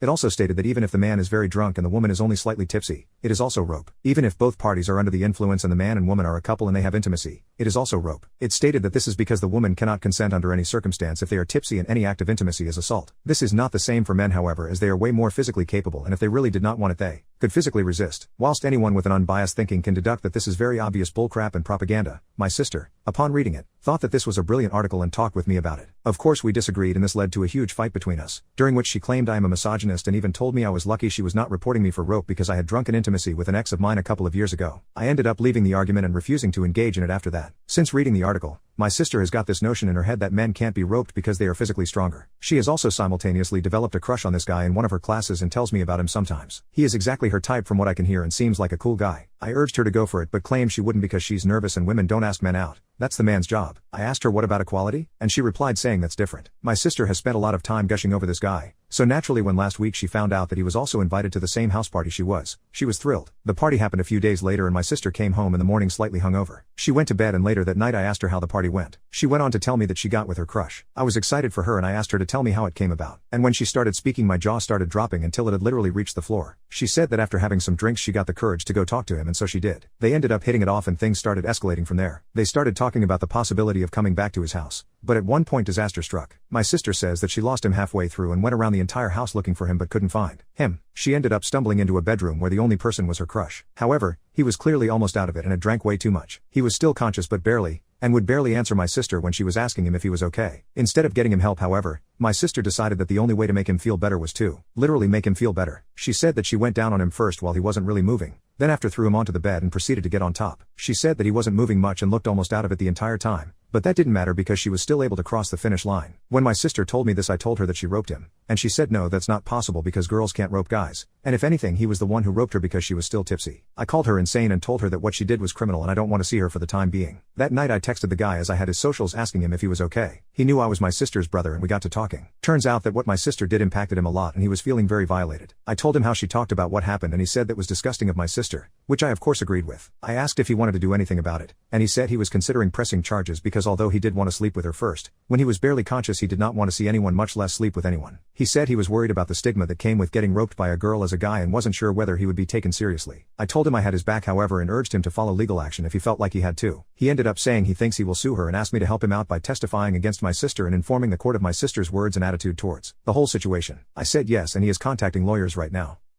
It also stated that even if the man is very drunk and the woman is only slightly tipsy, it is also rope. Even if both parties are under the influence and the man and woman are a couple and they have intimacy, it is also rope. It stated that this is because the woman cannot consent under any circumstance if they are tipsy, and any act of intimacy is assault. This is not the same for men, however, as they are way more physically capable, and if they really did not want it, they could physically resist. Whilst anyone with an unbiased thinking can deduct that this is very obvious bullcrap and propaganda, my sister, upon reading it, thought that this was a brilliant article and talked with me about it. Of course we disagreed, and this led to a huge fight between us, during which she claimed I am a misogynist and even told me I was lucky she was not reporting me for rope because I had drunken intimacy with an ex of mine a couple of years ago. I ended up leaving the argument and refusing to engage in it after that. Since reading the article, my sister has got this notion in her head that men can't be roped because they are physically stronger. She has also simultaneously developed a crush on this guy in one of her classes and tells me about him sometimes. He is exactly her type from what I can hear and seems like a cool guy. I urged her to go for it but claimed she wouldn't because she's nervous and women don't ask men out. That's the man's job. I asked her what about equality, and she replied saying that's different. My sister has spent a lot of time gushing over this guy, so naturally when last week she found out that he was also invited to the same house party she was thrilled. The party happened a few days later and my sister came home in the morning slightly hungover. She went to bed and later that night I asked her how the party went. She went on to tell me that she got with her crush. I was excited for her and I asked her to tell me how it came about. And when she started speaking my jaw started dropping until it had literally reached the floor. She said that after having some drinks she got the courage to go talk to him, and so she did. They ended up hitting it off and things started escalating from there. They started talking about the possibility of coming back to his house. But at one point disaster struck. My sister says that she lost him halfway through and went around the entire house looking for him but couldn't find him. She ended up stumbling into a bedroom where the only person was her crush. However, he was clearly almost out of it and had drank way too much. He was still conscious but barely, and would barely answer my sister when she was asking him if he was okay. Instead of getting him help, however, my sister decided that the only way to make him feel better was to literally make him feel better. She said that she went down on him first while he wasn't really moving, then after threw him onto the bed and proceeded to get on top. She said that he wasn't moving much and looked almost out of it the entire time, but that didn't matter because she was still able to cross the finish line. When my sister told me this I told her that she roped him, and she said no, that's not possible because girls can't rope guys, and if anything he was the one who roped her because she was still tipsy. I called her insane and told her that what she did was criminal and I don't want to see her for the time being. That night I texted the guy as I had his socials asking him if he was okay. He knew I was my sister's brother and we got to talking. Turns out that what my sister did impacted him a lot and he was feeling very violated. I told him how she talked about what happened and he said that was disgusting of my sister, which I of course agreed with. I asked if he wanted to do anything about it, and he said he was considering pressing charges because although he did want to sleep with her first, when he was barely conscious he did not want to see anyone, much less sleep with anyone. He said he was worried about the stigma that came with getting roped by a girl as a guy and wasn't sure whether he would be taken seriously. I told him I had his back however and urged him to follow legal action if he felt like he had to. He ended up saying he thinks he will sue her and asked me to help him out by testifying against my sister and informing the court of my sister's words and attitude towards the whole situation. I said yes and he is contacting lawyers right now.